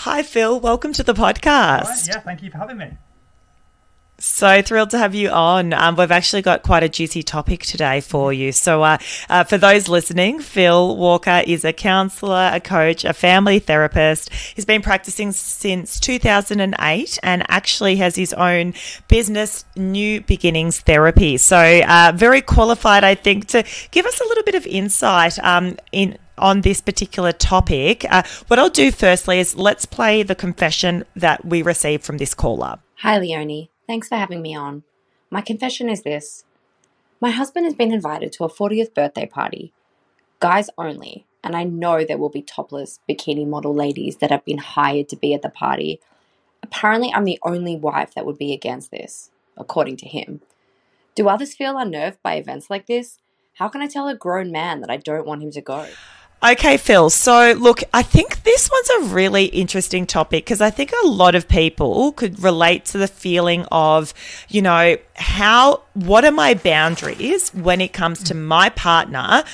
Hi, Phil. Welcome to the All right, podcast. yeah, thank you for having me. So thrilled to have you on. We've actually got quite a juicy topic today for you. For those listening, Phil Walker is a counsellor, a coach, a family therapist. He's been practicing since 2008 and actually has his own business, New Beginnings Therapy. Very qualified, I think, to give us a little bit of insight in on this particular topic. What I'll do firstly is let's play the confession that we received from this caller. Hi, Leonie. Thanks for having me on. My confession is this. My husband has been invited to a 40th birthday party, guys only, and I know there will be topless bikini model ladies that have been hired to be at the party. Apparently, I'm the only wife that would be against this, according to him. Do others feel unnerved by events like this? How can I tell a grown man that I don't want him to go? Okay, Phil. So, look, I think this one's a really interesting topic because I think a lot of people could relate to the feeling of, what are my boundaries when it comes to my partner,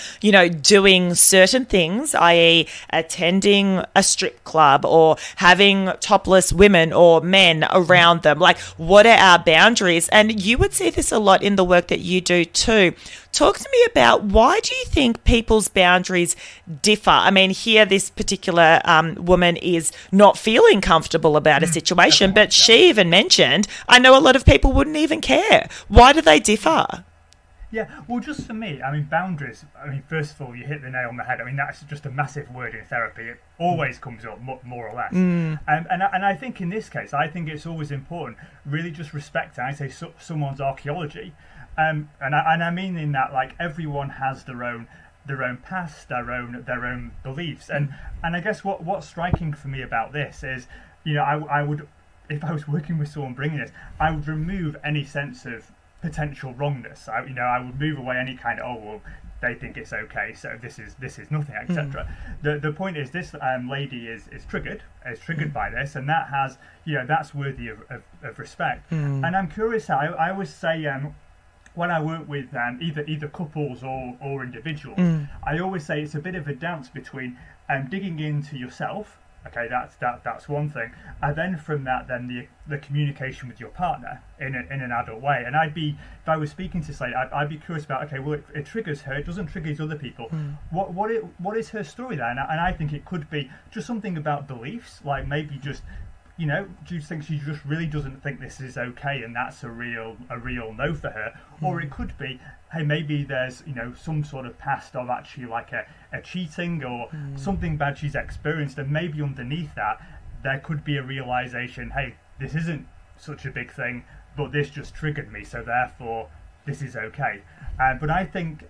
doing certain things, i.e., attending a strip club or having topless women or men around them? Like, what are our boundaries? And you would see this a lot in the work that you do too. Talk to me about why do you think people's boundaries differ? I mean, here this particular woman is not feeling comfortable about a situation, but she even mentioned, I know a lot of people wouldn't even care. Why do they differ? Yeah, well, just for me, boundaries. First of all, you hit the nail on the head. That's just a massive word in therapy. It always comes up, more or less. And I think in this case, I think it's always important, really just respect, I say, someone's archaeology. And I mean in that, like, everyone has their own past, their own beliefs. And I guess what's striking for me about this is, I would, if I was working with someone bringing this, I would remove any sense of potential wrongness. I would move away any kind of, oh, well, they think it's okay, so this is nothing, etc. The point is, this lady is triggered by this, and that has, that's worthy of respect. And I'm curious how I always say, when I work with either couples or individuals, I always say it's a bit of a dance between digging into yourself. Okay, that's one thing, and then from that, then the communication with your partner in an adult way. And if I was speaking to say, I'd be curious about, okay, well, it triggers her, it doesn't trigger these other people. What is her story there? And I think it could be just something about beliefs, like maybe just, do you think she just really doesn't think this is okay, and that's a real no for her? Or it could be, hey, maybe there's some sort of past of actually like a cheating or something bad she's experienced, and maybe underneath that there could be a realization, hey, this isn't such a big thing, but this just triggered me, so therefore this is okay. But I think,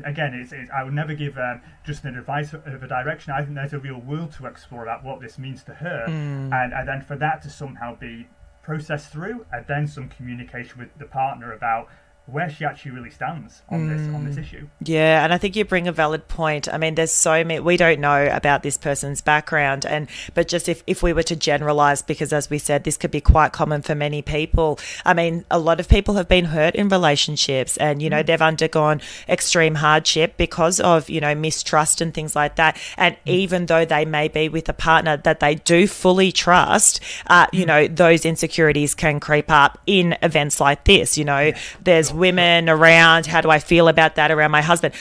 again, I would never give just an advice of a direction. I think there's a real world to explore about what this means to her, and then for that to somehow be processed through, and then some communication with the partner about where she actually really stands on this issue. Yeah, and I think you bring a valid point. There's so many, we don't know about this person's background, but just if we were to generalize, because as we said, this could be quite common for many people. A lot of people have been hurt in relationships, and they've undergone extreme hardship because of mistrust and things like that. And even though they may be with a partner that they do fully trust, those insecurities can creep up in events like this. There's women around. How do I feel about that around my husband?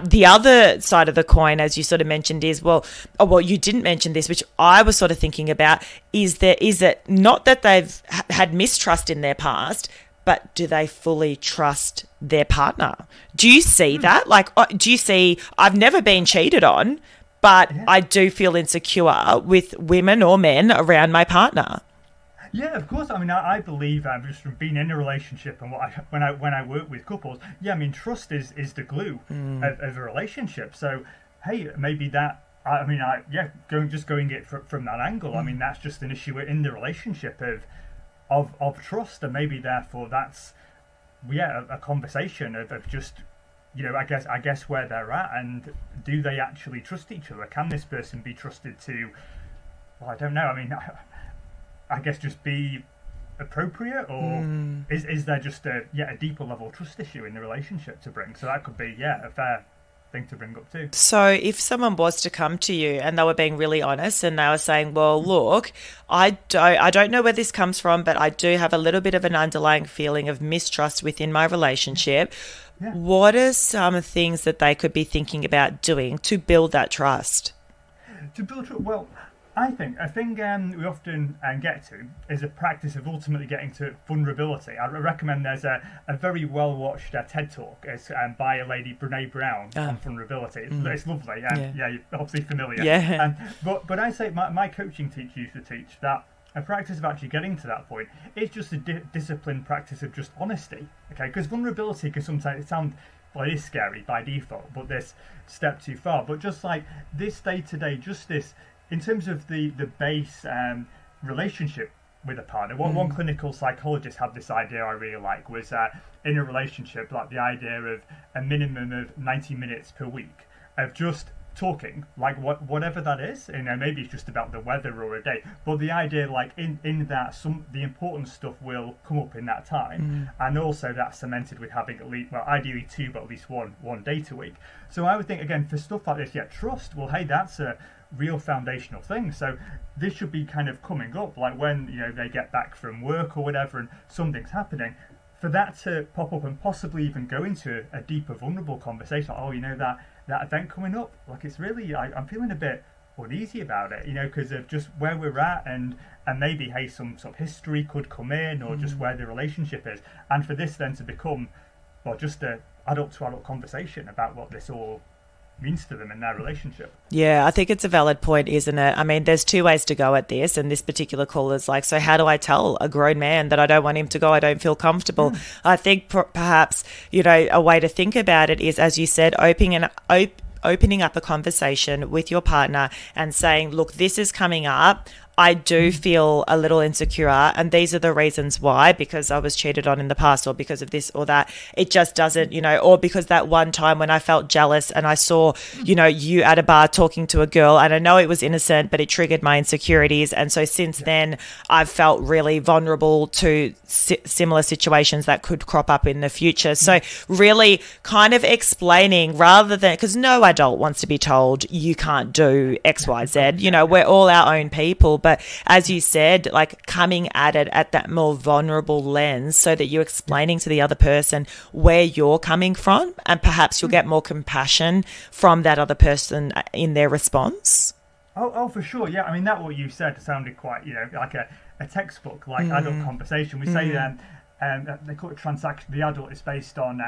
The other side of the coin, as you sort of mentioned, is you didn't mention this, which I was sort of thinking about. Is it not that they've had mistrust in their past, but do they fully trust their partner? Do you see that? Like, do you see? I've never been cheated on, but I do feel insecure with women or men around my partner. Yeah, of course. I believe just from being in a relationship and when I work with couples, trust is the glue of a relationship. So, hey, maybe that. Going it from that angle. That's just an issue in the relationship of trust, and maybe therefore that's a conversation of just. I guess where they're at, and do they actually trust each other? Can this person be trusted to? Well, I don't know. I guess just be appropriate, or is there just a deeper level trust issue in the relationship to bring? So that could be a thing to bring up too. So if someone was to come to you and they were being really honest and they were saying, well, look, I don't know where this comes from, but I do have a little bit of an underlying feeling of mistrust within my relationship. Yeah. What are some things that they could be thinking about doing to build that trust? To build trust, well, I think a thing we often get to is a practice of ultimately getting to vulnerability. I recommend there's a very well-watched TED Talk by a lady, Brene Brown, on vulnerability. It's lovely. Yeah, you're obviously familiar. Yeah. But I say my coaching teacher used to teach that a practice of actually getting to that point is just a disciplined practice of just honesty. Okay, because vulnerability can sometimes sound, well, it is scary by default, but this step too far. But just like this day-to-day, just this, in terms of the base relationship with a partner, one clinical psychologist had this idea I really like, was in a relationship, like the idea of a minimum of 90 minutes per week of just talking, like whatever that is. Maybe it's just about the weather or a day, but the idea, like in that, the important stuff will come up in that time, and also that's cemented with having at least, well, ideally two, but at least one date a week. So I would think, again, for stuff like this, trust, well, hey, that's a real foundational thing. So this should be kind of coming up, like when they get back from work or whatever and something's happening, for that to pop up and possibly even go into a deeper, vulnerable conversation. Like, that event coming up, like, it's really, I'm feeling a bit uneasy about it, because of just where we're at, and maybe, hey, some sort of history could come in, or just where the relationship is, and for this then to become, well, just a adult to adult conversation about what this all means to them in their relationship. Yeah, I think it's a valid point, isn't it? I mean, there's two ways to go at this, and this particular caller is like, so how do I tell a grown man that I don't want him to go? I don't feel comfortable. I think perhaps, a way to think about it is, as you said, opening up a conversation with your partner and saying, look, this is coming up. I do feel a little insecure, and these are the reasons why, because I was cheated on in the past, or because of this or that. It just doesn't, or because that one time when I felt jealous and I saw, you at a bar talking to a girl, and I know it was innocent, but it triggered my insecurities. And so since then, I've felt really vulnerable to similar situations that could crop up in the future. So really kind of explaining, rather than, because no adult wants to be told you can't do X, Y, Z. We're all our own people. But as you said, like coming at it at that more vulnerable lens, so that you're explaining to the other person where you're coming from, and perhaps you'll get more compassion from that other person in their response. Oh, for sure. Yeah, I mean, that what you said sounded quite, like a textbook, like adult conversation. We say they call it transaction. The adult is based on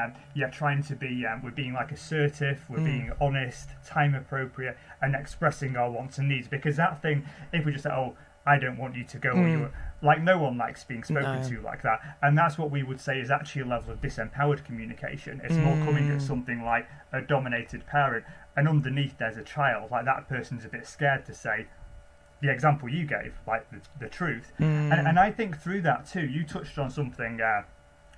trying to be, we're being like assertive, we're being honest, time appropriate, and expressing our wants and needs. Because that thing, if we just say, oh, I don't want you to go, or you're like, no one likes being spoken to like that. And that's what we would say is actually a level of disempowered communication. It's more coming at something like a dominated parent, and underneath there's a child. Like, that person's a bit scared to say the example you gave, like the truth. And I think through that too, you touched on something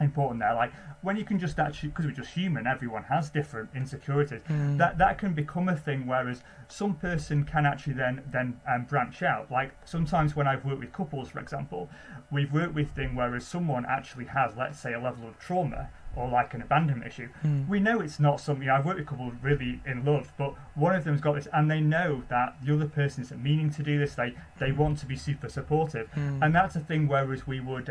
important there, like when you can just actually, because we're just human, everyone has different insecurities, that can become a thing, whereas some person can actually then branch out. Like sometimes when I've worked with couples, for example, we've worked with things whereas someone actually has, let's say, a level of trauma or like an abandonment issue. We know it's not something, I've worked with couples really in love, but one of them's got this, and they know that the other person isn't meaning to do this, they want to be super supportive, and that's a thing whereas we would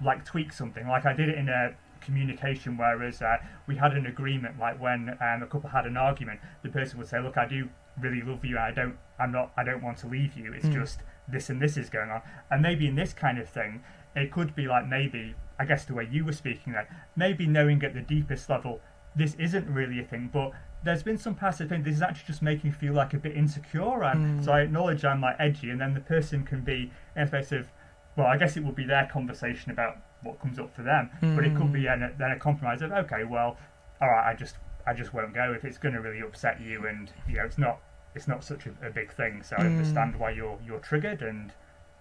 like tweak something. Like I did it in a communication, whereas we had an agreement, like when a couple had an argument, the person would say, look, I do really love you, and I don't want to leave you, it's just this and this is going on. And maybe in this kind of thing, it could be like, maybe, I guess the way you were speaking there, maybe knowing at the deepest level, this isn't really a thing, but there's been some passive thing, this is actually just making me feel like a bit insecure, and so I acknowledge I'm like edgy, and then the person can be in a space of, well, I guess it would be their conversation about what comes up for them, but it could be then a compromise of, okay, well, all right, I just won't go if it's going to really upset you, and it's not such a big thing, so I understand why you're triggered, and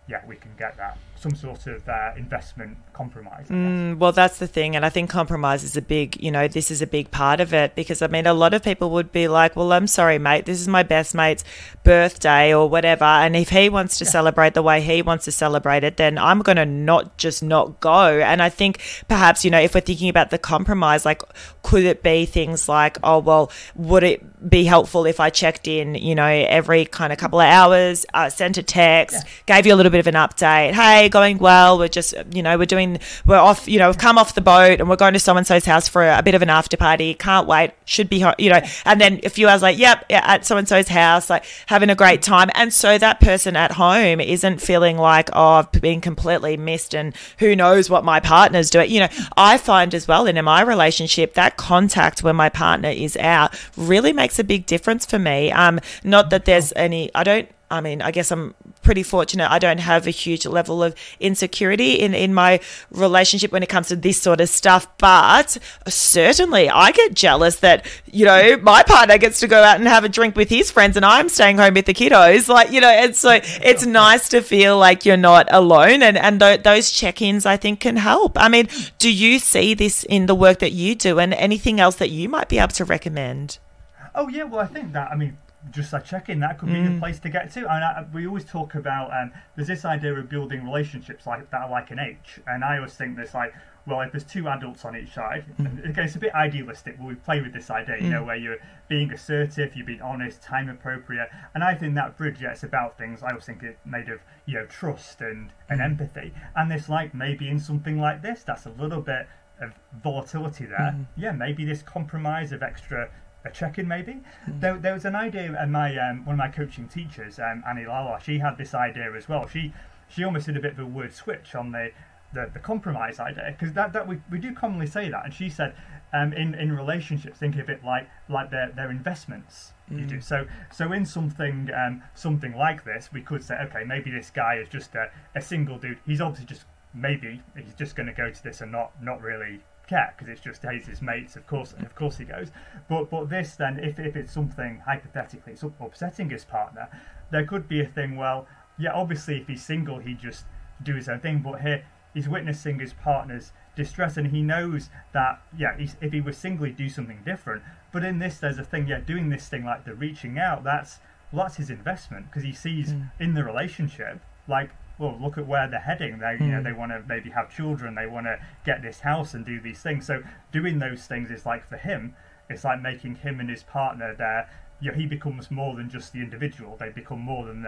yeah, we can get that some sort of investment compromise. Well, that's the thing. And I think compromise is a big, this is a big part of it, because I mean, a lot of people would be like, well, I'm sorry, mate, this is my best mate's birthday or whatever. And if he wants to celebrate the way he wants to celebrate it, then I'm going to not go. And I think perhaps, if we're thinking about the compromise, like, could it be things like, oh, well, would it be helpful if I checked in, every kind of couple of hours, sent a text, gave you a little bit of an update. Hey, going well. We're just, we're off, we've come off the boat and we're going to so-and-so's house for a bit of an after party. Can't wait. Should be, and then a few hours like, yep, at so-and-so's house, like having a great time. And so that person at home isn't feeling like, oh, I've been completely missed and who knows what my partner's doing. I find as well in my relationship that contact when my partner is out really makes a big difference for me. Not that there's any, I guess I'm pretty fortunate. I don't have a huge level of insecurity in my relationship when it comes to this sort of stuff. But certainly I get jealous that, my partner gets to go out and have a drink with his friends and I'm staying home with the kiddos. And so it's nice to feel like you're not alone. And those check-ins, I think, can help. I mean, do you see this in the work that you do and anything else that you might be able to recommend? Oh, yeah. Well, I think that, just a check-in, that could be the place to get to. And we always talk about there's this idea of building relationships like that are like an H, and I always think there's like, well, if there's two adults on each side, again, it's a bit idealistic, but we play with this idea, where you're being assertive, you're being honest, time appropriate, and I think that bridge, it's about things. I always think it's made of trust and empathy, and this, like, maybe in something like this, that's a little bit of volatility there. Maybe this compromise of extra a check-in, maybe. There was an idea, and one of my coaching teachers, Annie Lala, she had this idea as well. She almost did a bit of a word switch on the compromise idea, because that we do commonly say that, and she said in relationships, think of it like their investments. You do so in something like this, we could say, okay, maybe this guy is just a single dude. He's obviously he's just going to go to this and not really care, because it's just his mates. Of course he goes. But this then, if it's something hypothetically it's upsetting his partner, there could be a thing. Well, yeah, obviously if he's single, he'd just do his own thing. But here he's witnessing his partner's distress, and he knows that if he was single, he'd do something different. But in this, there's a thing. Doing this thing like the reaching out. That's his investment, because he sees in the relationship, like, well, look at where they're heading. They want to maybe have children. They want to get this house and do these things. So doing those things is like, for him, it's like making him and his partner he becomes more than just the individual. They become more than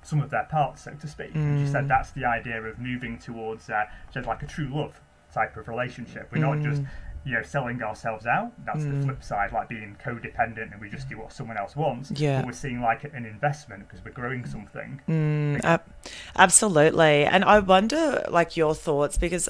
some of their parts, so to speak. And she said that's the idea of moving towards just like a true love type of relationship. We're not just selling ourselves out. That's the flip side, like being codependent and we just do what someone else wants. But we're seeing like an investment because we're growing something. Absolutely. And I wonder, like, your thoughts, because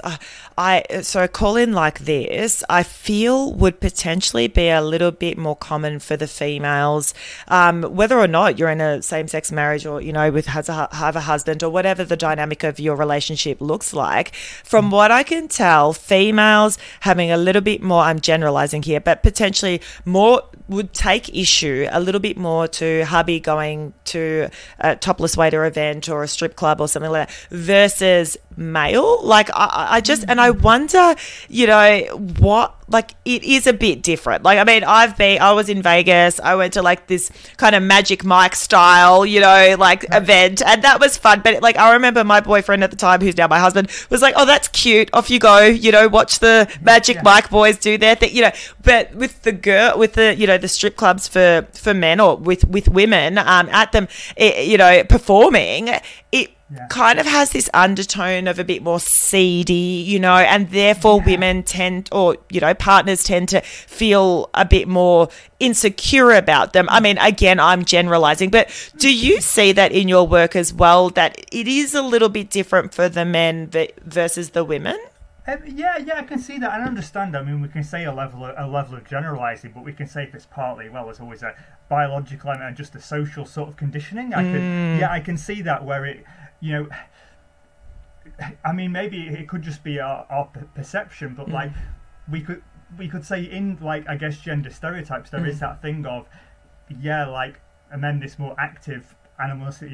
so a call-in like this, I feel would potentially be a little bit more common for the females, whether or not you're in a same-sex marriage or, have a husband or whatever the dynamic of your relationship looks like. From what I can tell, females having a little bit more, I'm generalizing here, but potentially more would take issue a little bit more to hubby going to a topless waiter event or a strip club or something like that versus male. Like I just, and I wonder, what, like, it is a bit different. Like, I mean, I was in Vegas. I went to like this kind of Magic Mike style, event, and that was fun. But like, I remember my boyfriend at the time, who's now my husband, was like, "Oh, that's cute. Off you go. Watch the Magic Mike boys do their thing." But with the strip clubs for men or with women at them, performing, it kind of has this undertone of a bit more seedy, and therefore women tend, or, partners tend to feel a bit more insecure about them. I mean, again, I'm generalizing, but do you see that in your work as well, that it is a little bit different for the men versus the women? I can see that and understand. I mean, we can say a level of generalizing, but we can say if it's partly, well, there's always a biological element and just a social sort of conditioning. I can see that where it, I mean, maybe it could just be our perception, but like we could say in, like, I guess, gender stereotypes, there is that thing of, like, and then this more active animalistic,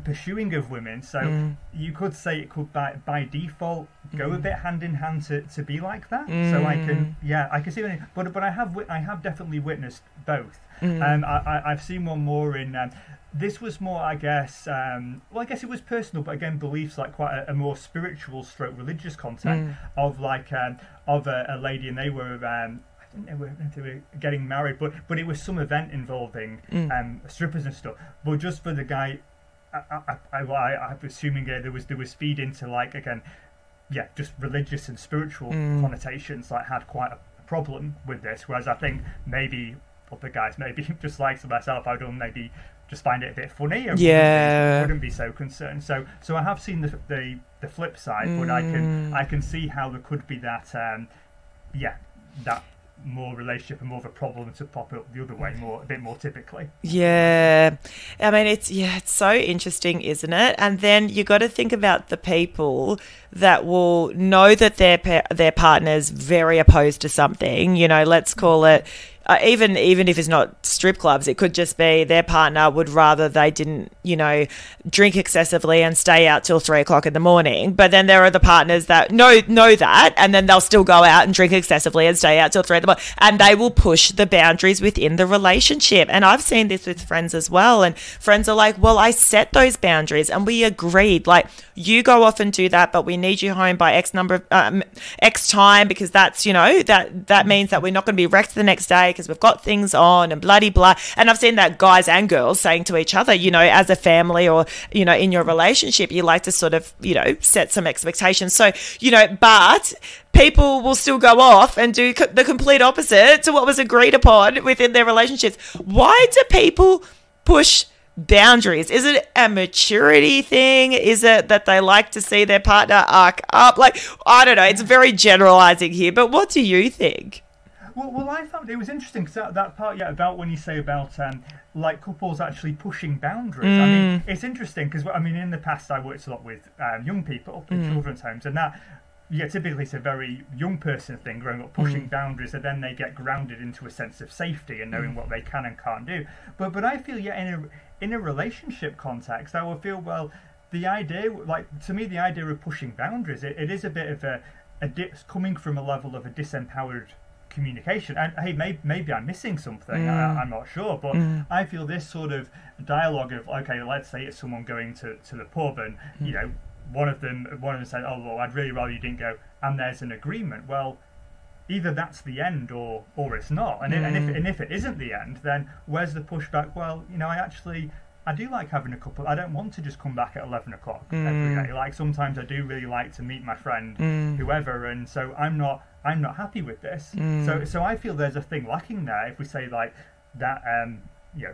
pursuing of women. So you could say it could by default go a bit hand in hand to be like that. So I can see it, but I have definitely witnessed both. I've seen one more in this was more, I guess I guess it was personal, but again beliefs, like quite a more spiritual stroke religious content of like of a lady, and they were I think they were getting married, but it was some event involving strippers and stuff. But just for the guy, I'm assuming there was feed into, like, again, just religious and spiritual connotations, like had quite a problem with this. Whereas I think maybe other guys, maybe just like myself, I would maybe just find it a bit funny and wouldn't be so concerned. So I have seen the flip side, but I can see how there could be that that more relationship and more of a problem to pop up the other way, a bit more typically. Yeah, I mean it's so interesting, isn't it? And then you got to think about the people that will know that their partner's very opposed to something. You know, let's call it. Even if it's not strip clubs, it could just be their partner would rather they didn't, drink excessively and stay out till 3 o'clock in the morning. But then there are the partners that know that, and then they'll still go out and drink excessively and stay out till 3 in the morning, and they will push the boundaries within the relationship. And I've seen this with friends as well. And friends are like, well, I set those boundaries and we agreed, like, you go off and do that, but we need you home by X number of X time, because that's, that means that we're not going to be wrecked the next day because we've got things on and bloody blah. And I've seen that guys and girls saying to each other, as a family or, in your relationship, you like to sort of, set some expectations. So, but people will still go off and do the complete opposite to what was agreed upon within their relationships. Why do people push boundaries? Is it a maturity thing? Is it that they like to see their partner arc up? Like, I don't know. It's very generalizing here, but what do you think? Well, I thought it was interesting because that part, about when you say about like couples actually pushing boundaries. I mean, it's interesting because in the past I worked a lot with young people in children's homes, and that typically it's a very young person thing, growing up pushing boundaries, and then they get grounded into a sense of safety and knowing what they can and can't do. But I feel in a relationship context, I would feel, well, the idea, like, to me, the idea of pushing boundaries, it is a bit of coming from a level of a disempowered communication. And hey, maybe I'm missing something. I'm not sure, but I feel this sort of dialogue of, okay, let's say it's someone going to the pub, and one of them said, oh well, I'd really rather you didn't go, and there's an agreement. Well, either that's the end or it's not. And if it isn't the end, then where's the pushback? Well, I do like having a couple. I don't want to just come back at 11 o'clock every day. Like, sometimes I do really like to meet my friend, whoever, and so I'm not happy with this. So I feel there's a thing lacking there if we say like that.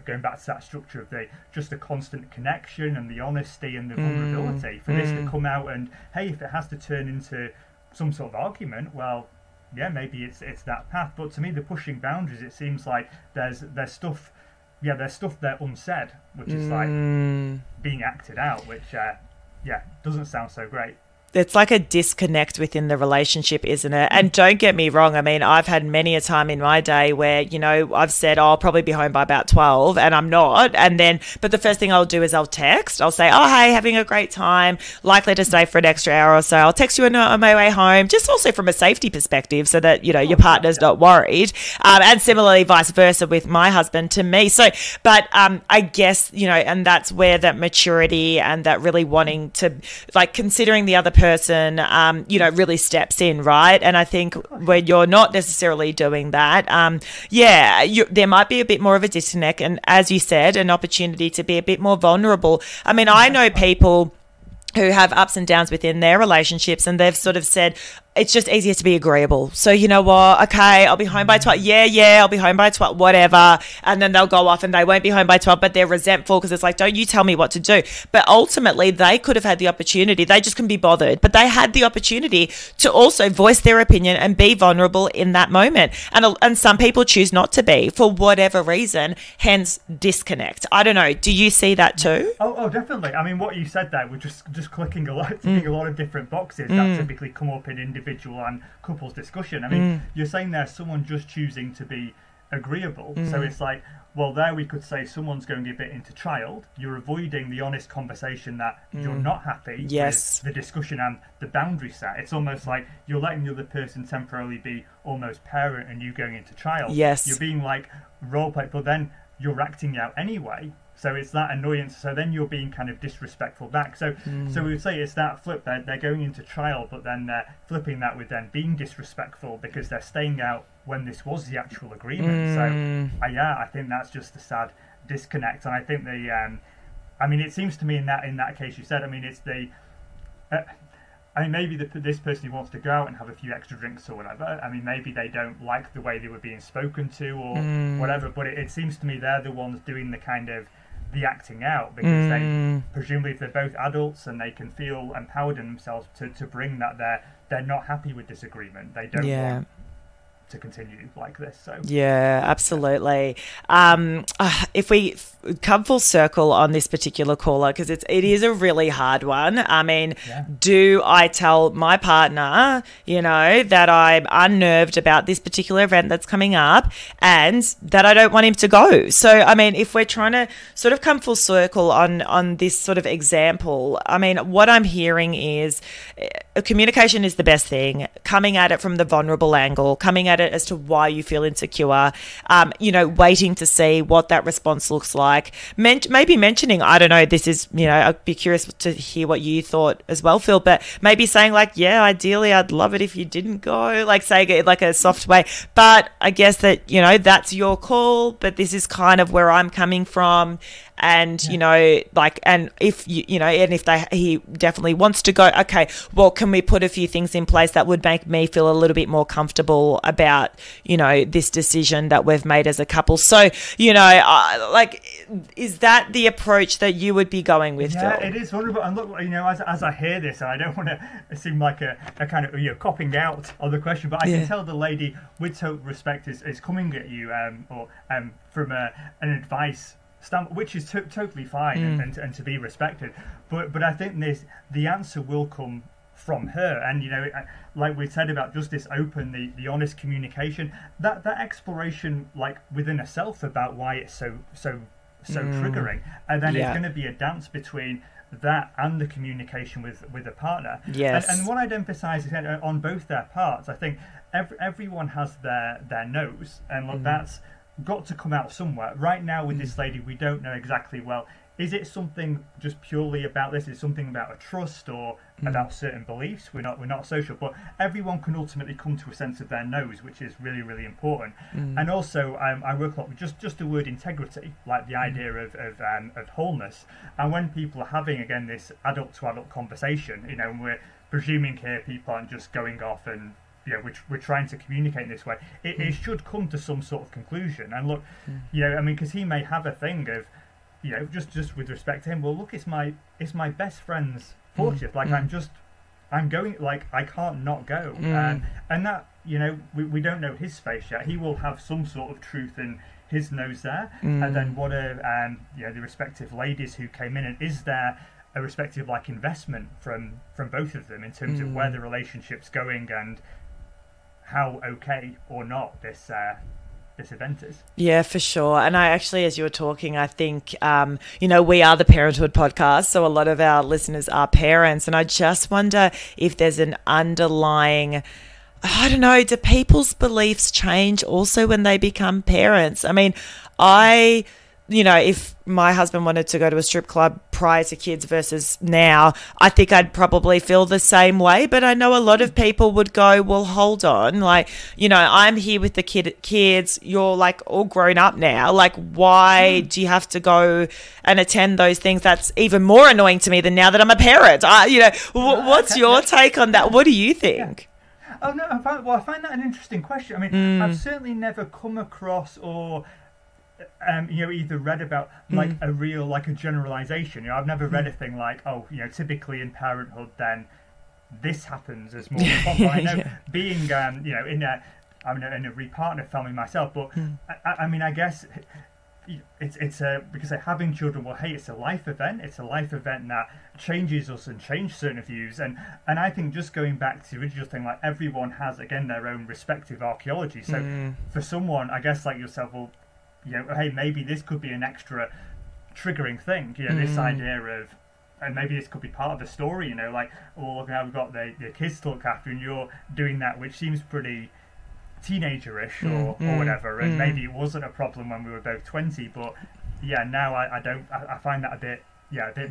Going back to that structure of just the constant connection and the honesty and the vulnerability for this to come out, and hey, if it has to turn into some sort of argument, well, maybe it's that path. But to me, the pushing boundaries, it seems like there's stuff. There's stuff there unsaid, which is like being acted out, which doesn't sound so great. It's like a disconnect within the relationship, isn't it? And don't get me wrong. I mean, I've had many a time in my day where, I've said, oh, I'll probably be home by about 12 and I'm not. But the first thing I'll do is I'll text. I'll say, oh, hey, having a great time, likely to stay for an extra hour or so. I'll text you on my way home, just also from a safety perspective so that, your partner's not worried. And similarly, vice versa with my husband to me. So, but I guess, and that's where that maturity and that really wanting to, like, considering the other person, really steps in, right? And I think when you're not necessarily doing that, there might be a bit more of a disconnect, and as you said, an opportunity to be a bit more vulnerable. I mean, I know people who have ups and downs within their relationships, and they've sort of said, it's just easier to be agreeable. So you know what? Okay, I'll be home by 12. Yeah, I'll be home by 12, whatever. And then they'll go off and they won't be home by 12, but they're resentful because it's like, don't you tell me what to do. But ultimately, they could have had the opportunity. They just couldn't be bothered. But they had the opportunity to also voice their opinion and be vulnerable in that moment. And some people choose not to be for whatever reason, hence disconnect. I don't know. Do you see that too? Oh, definitely. I mean, what you said there was just clicking a lot of different boxes that typically come up in individual and couples discussion. I mean, you're saying there's someone just choosing to be agreeable. So it's like, well, there we could say someone's going a bit into child. You're avoiding the honest conversation that you're not happy with the discussion and the boundary set. It's almost like you're letting the other person temporarily be almost parent and you going into child. Yes. You're being like role play, but then you're acting out anyway. So it's that annoyance. So then you're being kind of disrespectful back. So we would say it's that flip. They're going into trial, but then they're flipping that with then being disrespectful because they're staying out when this was the actual agreement. So I think that's just a sad disconnect. And I think I mean, it seems to me in that case you said, I mean, it's I mean, maybe this person who wants to go out and have a few extra drinks or whatever, I mean, maybe they don't like the way they were being spoken to or whatever, but it seems to me they're the ones doing the kind of the acting out because they, presumably if they're both adults and they can feel empowered in themselves to bring that they're not happy with this agreement. They don't want to continue like this. So absolutely. If we come full circle on this particular caller, because it is a really hard one. I mean, do I tell my partner, that I'm unnerved about this particular event that's coming up and that I don't want him to go? So, I mean, if we're trying to sort of come full circle on this sort of example, I mean, what I'm hearing is communication is the best thing, coming at it from the vulnerable angle, coming at it as to why you feel insecure, waiting to see what that response looks like. Maybe mentioning, I don't know, this is, I'd be curious to hear what you thought as well, Phil, but maybe saying like, yeah, ideally I'd love it if you didn't go, like saying it like a soft way, but I guess that, that's your call, but this is kind of where I'm coming from. And, and if, he definitely wants to go, okay, well, can we put a few things in place that would make me feel a little bit more comfortable about, this decision that we've made as a couple? So, is that the approach that you would be going with, Phil? Yeah, it is vulnerable. And look, as I hear this, and I don't want to seem like a kind of, copping out of the question, but I can tell the lady with total respect is coming at you from an advice stamp, which is totally fine and to be respected, but I think the answer will come from her, and like we said about just this open, the honest communication, that exploration like within herself about why it's so triggering, and then it's going to be a dance between that and the communication with a partner. And what I'd emphasize is on both their parts. I think everyone has their nose, and look, that's got to come out somewhere. Right now with this lady, we don't know exactly, well, is it something just purely about this? Is it something about a trust or about certain beliefs? We're not social, but everyone can ultimately come to a sense of their nose, which is really, really important. And also, I work a lot with just the word integrity, like the idea of wholeness. And when people are having, again, this adult to adult conversation, and we're presuming here people aren't just going off and we're trying to communicate in this way. It should come to some sort of conclusion. And look, I mean, because he may have a thing of, just with respect to him. Well, look, it's my best friend's 40th. Like I'm going. Like I can't not go. And that we don't know his space yet. He will have some sort of truth in his nose there. And then what are the respective ladies who came in, and is there a respective like investment from both of them in terms of where the relationship's going and how okay or not this event is. Yeah, for sure. And I actually, as you were talking, I think, we are the Parenthood podcast, so a lot of our listeners are parents, and I just wonder if there's an underlying, I don't know, do people's beliefs change also when they become parents? I mean, if my husband wanted to go to a strip club prior to kids versus now, I think I'd probably feel the same way. But I know a lot of people would go, well, hold on. Like, I'm here with the kids. You're like all grown up now. Like, why do you have to go and attend those things? That's even more annoying to me than now that I'm a parent. What's your take on that? What do you think? Yeah. Oh, no, I find that an interesting question. I mean, I've certainly never come across or either read about like a real, like a generalization. I've never read a thing like, typically in parenthood, then this happens as more common. I know being, in a re-partner family myself, but I mean, I guess it's because having children, well, hey, it's a life event. It's a life event that changes us and changes certain views. And I think just going back to the original thing, like everyone has, again, their own respective archaeology. So for someone, I guess, like yourself, well, hey, maybe this could be an extra triggering thing, this idea of, and maybe this could be part of the story, like, well, look, now we've got the kids to look after, and you're doing that, which seems pretty teenager-ish or whatever, and maybe it wasn't a problem when we were both 20, but now I find that a bit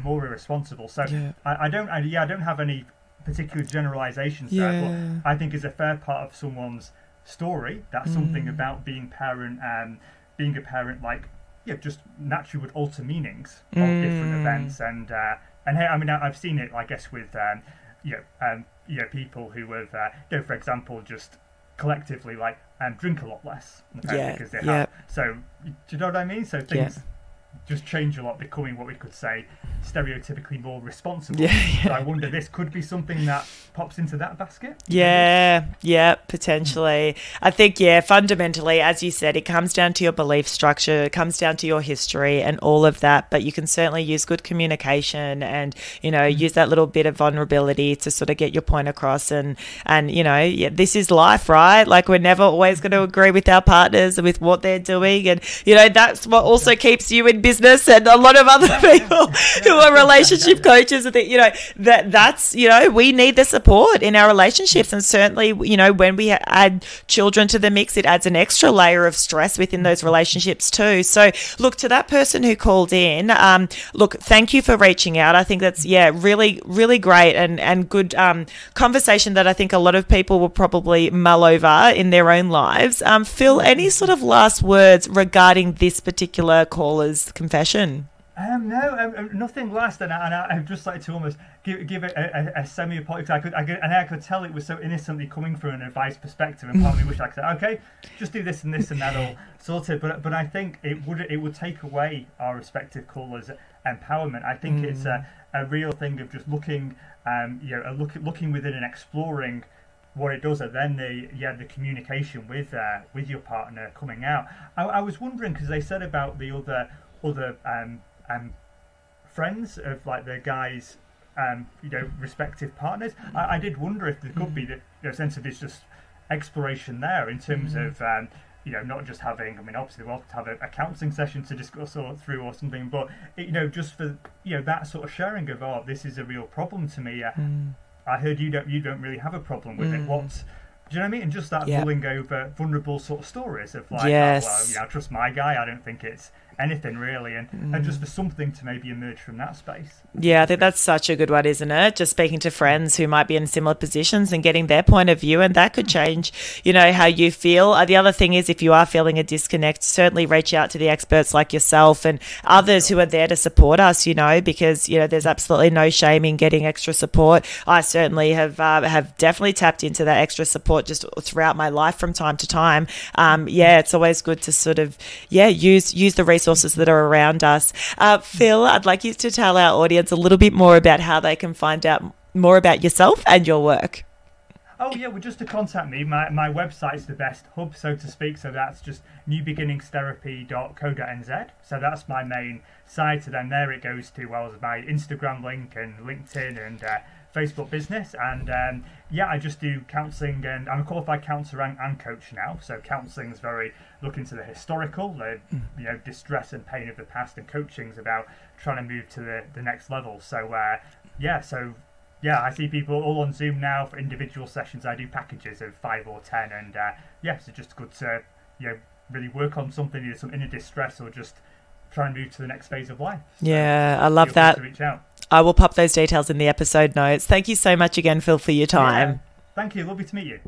more irresponsible. So I don't have any particular generalizations there, but I think it's a fair part of someone's story. That's something about being a parent, like, just naturally would alter meanings of different events, and hey, I mean, I've seen it, I guess, with people who have, for example, just collectively like drink a lot less because they have. So, do you know what I mean? So things just change a lot, becoming what we could say stereotypically more responsible. So I wonder, this could be something that pops into that basket. Potentially. I think fundamentally, as you said, it comes down to your belief structure, it comes down to your history and all of that, but you can certainly use good communication and use that little bit of vulnerability to sort of get your point across, and this is life, right? Like, we're never always going to agree with our partners and with what they're doing, and that's what also keeps you in business, and a lot of other people who are relationship coaches, and that's we need the support in our relationships, and certainly when we add children to the mix, it adds an extra layer of stress within those relationships too. So look, to that person who called in, look, thank you for reaching out. I think that's really, really great and good conversation that I think a lot of people will probably mull over in their own lives. Phil, any sort of last words regarding this particular caller's confession? No, nothing last, and I'd just like to almost give it a semi-apology. I could tell it was so innocently coming from an advice perspective, and part of me wish I could say, okay, just do this and this, and that'll sort it. But I think it would take away our respective callers' empowerment. I think it's a real thing of just looking, looking within and exploring what it does, and then the communication with your partner coming out. I was wondering, because they said about the other friends of like the guys' respective partners. I did wonder if there could be the sense of this just exploration there in terms of not just having, I mean, obviously we'll have to have a counselling session to discuss or through or something, but just for that sort of sharing of, oh, this is a real problem to me. I heard you don't really have a problem with it. What do you know what I mean? And just that pulling over vulnerable sort of stories of like, I trust my guy. I don't think it's anything really, and just for something to maybe emerge from that space. I think that's such a good one, isn't it? Just speaking to friends who might be in similar positions and getting their point of view, and that could change how you feel. The other thing is, if you are feeling a disconnect, certainly reach out to the experts like yourself and others who are there to support us, because there's absolutely no shame in getting extra support. I certainly have definitely tapped into that extra support just throughout my life from time to time. It's always good to sort of use the resources that are around us. Phil, I'd like you to tell our audience a little bit more about how they can find out more about yourself and your work. Oh yeah, well, just to contact me, my website's the best hub, so to speak. So that's just newbeginningstherapy.co.nz. So that's my main site. So then there it goes to my Instagram link and LinkedIn and Facebook business. And I just do counselling, and I'm a qualified counsellor and coach now. So counselling is very looking to the historical, the distress and pain of the past, and coaching's about trying to move to the next level. So I see people all on Zoom now for individual sessions. I do packages of 5 or 10, and so just good to really work on something, either some inner distress or just try and move to the next phase of life. So I love that. Reach out. I will pop those details in the episode notes. Thank you so much again, Phil, for your time. Thank you. Lovely to meet you.